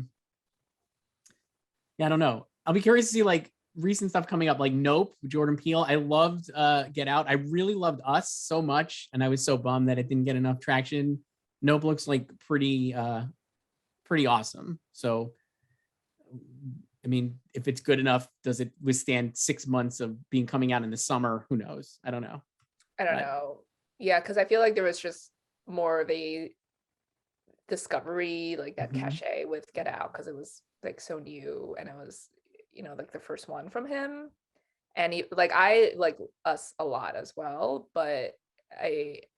don't know. I'll be curious to see like recent stuff coming up, like Nope, Jordan Peele. I loved Get Out. I really loved Us so much, and I was so bummed that it didn't get enough traction. Nope looks like pretty awesome. So, I mean, if it's good enough, does it withstand 6 months of being coming out in the summer? Who knows? I don't know. I don't know. Yeah, because I feel like there was just more of a discovery, like that cachet with Get Out, because it was like so new and it was, like the first one from him. And I like Us a lot as well, but it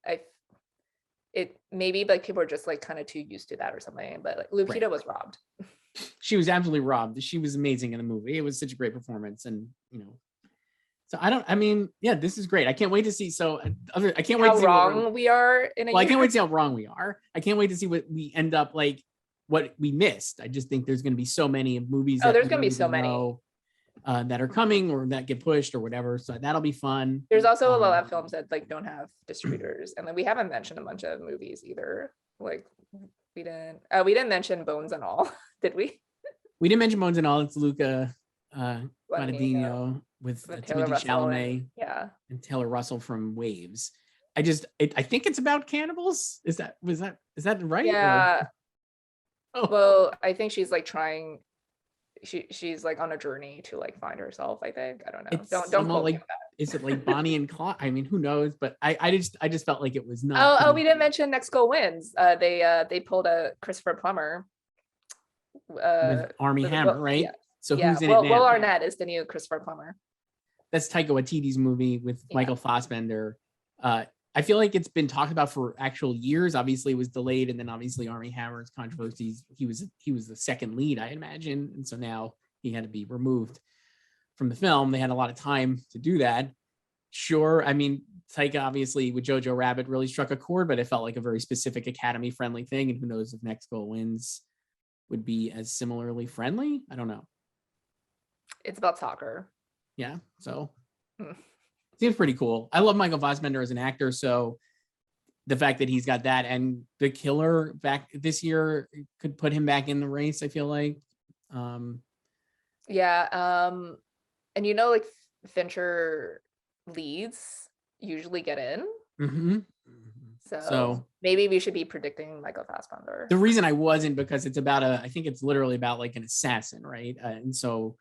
maybe like people are just like kind of too used to that or something. But like Lupita was robbed. She was absolutely robbed. She was amazing in the movie. It was such a great performance, and so this is great. I can't wait to see. I can't wait to see how wrong we are in a year. I can't wait to see how wrong we are. I can't wait to see what we end up like, what we missed. I just think there's going to be so many movies. Oh, there's going to be so many that are coming or that get pushed or whatever. So that'll be fun. There's also a lot of films that like don't have distributors, and then we haven't mentioned a bunch of movies either. Like we didn't mention Bones and All, did we? We didn't mention Bones and All. It's Luca Guadagnino with Timothée Chalamet, and Taylor Russell from Waves. I think it's about cannibals. Is that right? Yeah. Well, I think she's like trying. She's like on a journey to like find herself. I think. I don't know. Don't quote me on that. Is it like Bonnie and Clyde? I mean, who knows? But I just felt like it was not. Oh, we didn't mention Next Goal Wins. They pulled a Christopher Plummer. With Armie Hammer, right? Yeah. So who's in it now? Will Arnett is the new Christopher Plummer. That's Taika Waititi's movie with Michael Fassbender. I feel like it's been talked about for actual years. Obviously, it was delayed, and then obviously Armie Hammer's controversies. He was the second lead, I imagine, and so now he had to be removed from the film. They had a lot of time to do that. Sure, I mean, Taika obviously with Jojo Rabbit really struck a chord, but it felt like a very specific Academy-friendly thing, and who knows if Next Goal Wins would be as similarly friendly. I don't know. It's about soccer. Yeah, so seems pretty cool. I love Michael Fassbender as an actor, so the fact that he's got that and The Killer back this year could put him back in the race, I feel like. And like Fincher leads usually get in. So maybe we should be predicting Michael Fassbender. The reason I wasn't because it's about I think it's literally about like an assassin, right? And so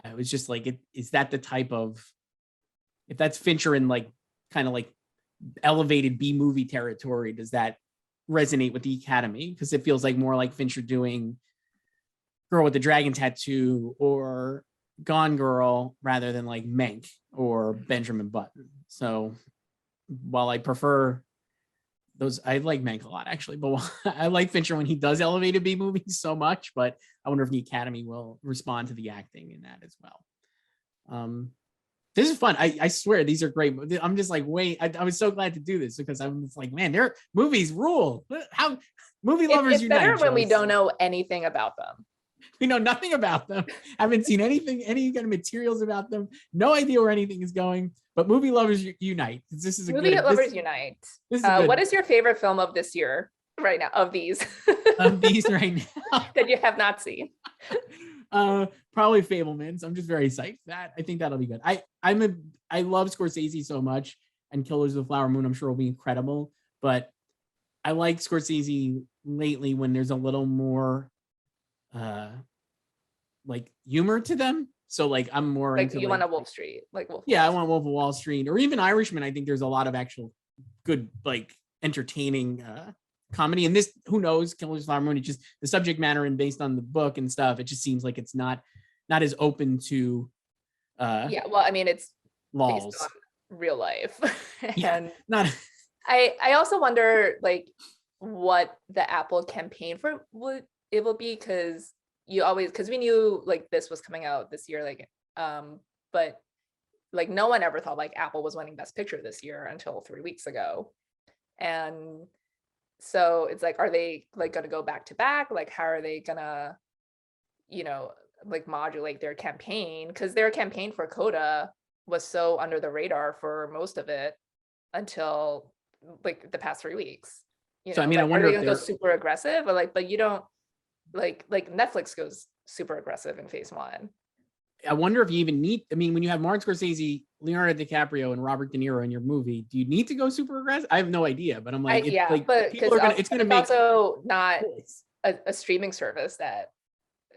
I was just like, is that the type of, if that's Fincher in like kind of like elevated B movie territory, does that resonate with the Academy? Because it feels like more like Fincher doing Girl with the Dragon Tattoo or Gone Girl rather than like Mank or Benjamin Button. So while I prefer those, I like Mank a lot actually, but I like Fincher when he does elevated B movies so much, but I wonder if the Academy will respond to the acting in that as well. This is fun. I swear these are great. I'm just like, wait, I was so glad to do this because I'm just like, man, their movies rule. How movie lovers it's unite. Better when we don't know anything about them. We know nothing about them. Haven't seen anything, any kind of materials about them. No idea where anything is going. But movie lovers unite. This is lovers unite. What is your favorite film of this year right now? Of these? Of these right now that you have not seen. Probably Fabelmans. I'm just very psyched for that. I think that'll be good. I love Scorsese so much, and Killers of the Flower Moon I'm sure will be incredible. But I like Scorsese lately when there's a little more like humor to them. So like I'm more like into you like, want a Wolf Street, like Wolf. yeah, I want Wolf of Wall Street or even Irishman. I think there's a lot of actual good, like entertaining comedy. And this, who knows, Killers of the Flower Moon, it's just the subject matter and based on the book and stuff, it just seems like it's not as open to yeah, well, I mean, it's based laws. on real life. Yeah, And not I also wonder like what the Apple campaign for would it will be, because we knew like this was coming out this year, like but like no one ever thought like Apple was winning Best Picture this year until 3 weeks ago. And so it's like, are they like gonna go back to back? Like how are they gonna, you know, like modulate their campaign? Because their campaign for CODA was so under the radar for most of it until like the past 3 weeks. You so know, I mean, I like, are wonder they if gonna go they're super aggressive, or like, but you don't like Netflix goes super aggressive in phase one. I wonder if you even need, I mean, when you have Martin Scorsese, Leonardo DiCaprio, and Robert De Niro in your movie, do you need to go super aggressive? I have no idea, but I'm like, it's Yeah, like but people are gonna, it's gonna make also not choice. a streaming service that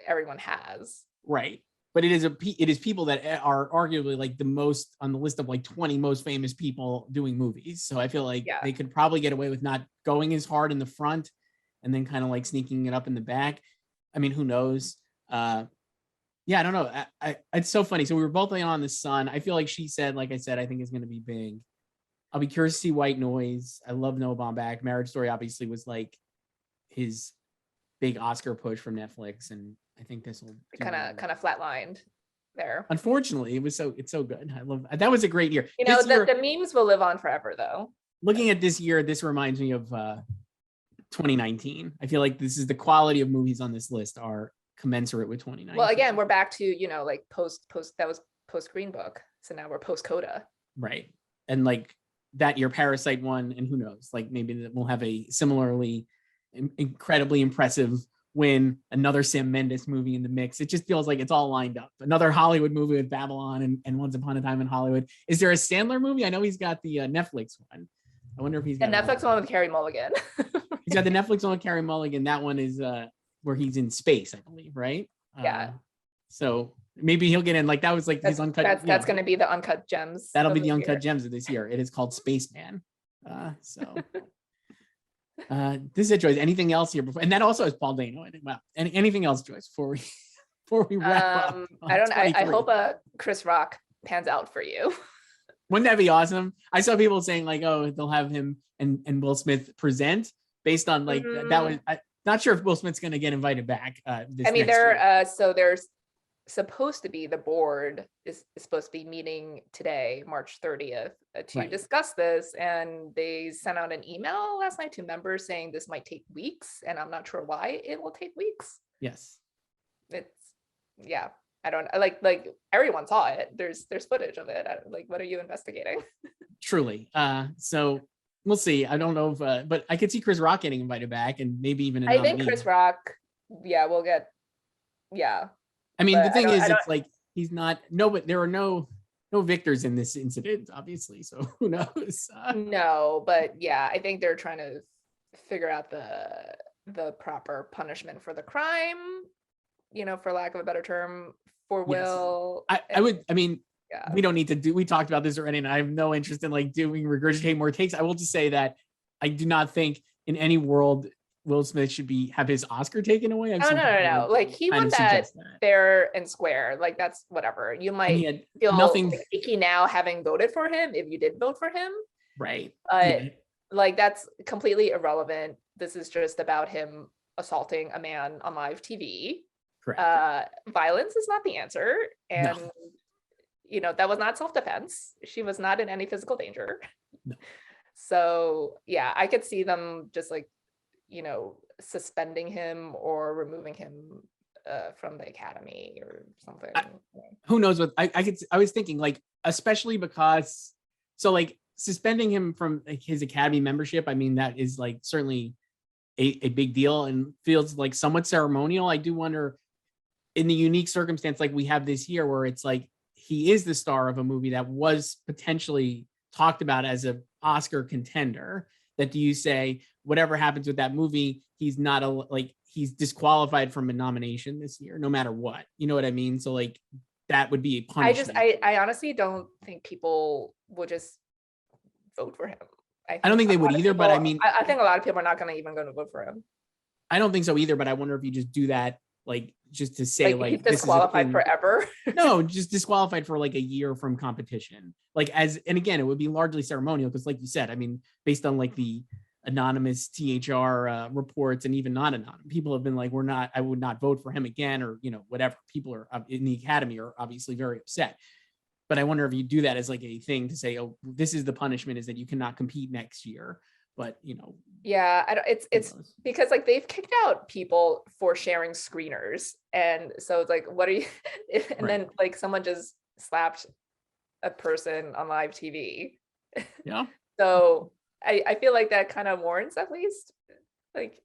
everyone has. Right. But it is people that are arguably like the most on the list of like 20 most famous people doing movies. So I feel like they could probably get away with not going as hard in the front and then kind of like sneaking it up in the back. I mean, who knows? Yeah, I don't know. It's so funny. So we were both on the Sun. I feel like she said, like I said, I think it's going to be big. I'll be curious to see White Noise. I love Noah Baumbach. Marriage Story obviously was like his big Oscar push from Netflix, and I think this will kind of flatlined there. Unfortunately, it's so good. I love that. Was a great year. You know, the memes will live on forever, though. Looking at this year, this reminds me of 2019. I feel like this is the quality of movies on this list are commensurate with 2019. Well, again, we're back to, you know, like post that was post Green Book, so now we're post CODA. Right, and like that year, Parasite won, and who knows? Like maybe we'll have a similarly incredibly impressive win, another Sam Mendes movie in the mix. It just feels like it's all lined up. Another Hollywood movie with Babylon and Once Upon a Time in Hollywood. Is there a Sandler movie? I know he's got the Netflix one. I wonder if he's got the Netflix one with Carey Mulligan. He's got the Netflix one with Carey Mulligan. That one is where he's in space, I believe, right? Yeah. So maybe he'll get in. Like that was like his uncut. That's going to be the uncut gems. That'll be the uncut gems of this year. It is called Spaceman. This is it, Joyce. Anything else here before? And that also is Paul Dano. I think. Wow. Anything else, Joyce? Before we wrap up. I hope Chris Rock pans out for you. Wouldn't that be awesome? I saw people saying like, oh, they'll have him and Will Smith present based on like that was. Not sure if Will Smith's going to get invited back. I mean, there's supposed to be, the board is supposed to be meeting today, March 30th, to discuss this, and they sent out an email last night to members saying this might take weeks, and I'm not sure why it will take weeks. Yes, it's I don't like everyone saw it. There's footage of it. Like, what are you investigating? Truly. So we'll see. I don't know if, but I could see Chris Rock getting invited back, and maybe even. I think Chris Rock. Yeah, we'll get. Yeah. I mean, the thing is, it's like he's not. No, but there are no victors in this incident, obviously. So who knows? No, but yeah, I think they're trying to figure out the proper punishment for the crime. You know, for lack of a better term, for Will. I would. I mean. Yeah. We don't need to do. We talked about this already, and I have no interest in like regurgitate more takes. I will just say that I do not think in any world Will Smith should have his Oscar taken away. No. Like he won that fair and square. Like that's whatever. You might feel like icky now having voted for him if you did vote for him. Right. Like that's completely irrelevant. This is just about him assaulting a man on live TV. Correct. Violence is not the answer, and. No. You know, that was not self-defense. She was not in any physical danger. No. So yeah, I could see them just like, you know, suspending him or removing him from the academy or something. Who knows what I was thinking, like, especially because so like suspending him from like, his academy membership. I mean, that is like certainly a big deal and feels like somewhat ceremonial. I do wonder in the unique circumstance like we have this year where it's like, he is the star of a movie that was potentially talked about as an Oscar contender. that do you say whatever happens with that movie, he's not he's disqualified from a nomination this year, no matter what? You know what I mean? So like that would be a punishment. I honestly don't think people would just vote for him. I don't think they would either, but I mean, I think a lot of people are not going to even going to vote for him. I don't think so either, but I wonder if you just do that, like just to say like he's disqualified forever. No, just disqualified for like a year from competition. Like and again, it would be largely ceremonial because like you said, I mean, based on like the anonymous THR reports and even not anonymous, people have been like, I would not vote for him again, or, you know, whatever. People are in the Academy are obviously very upset. But I wonder if you do that as like a thing to say, oh, this is the punishment, is that you cannot compete next year. But, you know. Yeah, it's because like they've kicked out people for sharing screeners. And so it's like, what are you? And then like someone just slapped a person on live TV. Yeah. So I feel like that kind of warrants at least like.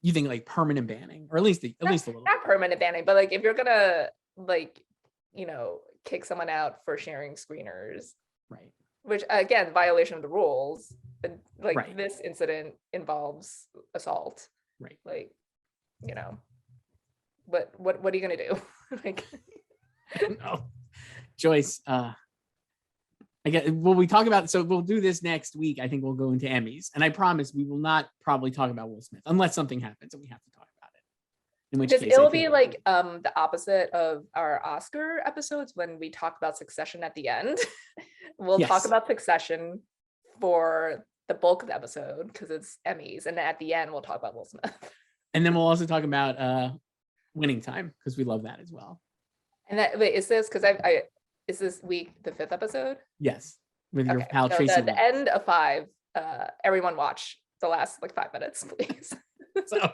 You think like permanent banning, or at least a little. Not permanent banning, but like if you're gonna like, you know, kick someone out for sharing screeners, right? Which again, violation of the rules. Like this incident involves assault, right? Like, you know, but what are you gonna do? Like, no, Joyce. I guess we talk about. So we'll do this next week. I think we'll go into Emmys, and I promise we will not probably talk about Will Smith unless something happens and we have to talk about it. In which case, it'll be like the opposite of our Oscar episodes when we talk about Succession at the end. We'll talk about Succession for the bulk of the episode because it's Emmys, and then at the end we'll talk about Will Smith. And then we'll also talk about Winning Time because we love that as well. And that wait, is this because I is this week the 5th episode? Yes, with your pal Tracy. So the end of 5. Everyone watch the last like 5 minutes, please. So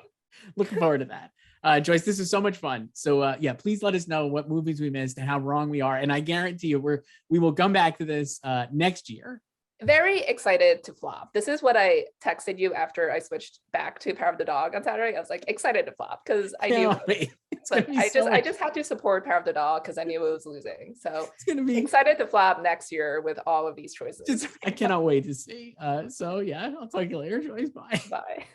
looking forward to that. Joyce, this is so much fun. So yeah, please let us know what movies we missed and how wrong we are. And I guarantee you we will come back to this next year. Very excited to flop. This is what I texted you after I switched back to Power of the Dog on Saturday. I was like excited to flop because I knew like I just had to support Power of the Dog because I knew it was losing. So it's gonna be excited to flop next year with all of these choices. I cannot wait to see. So yeah, I'll talk to you later, Joyce. Bye. Bye.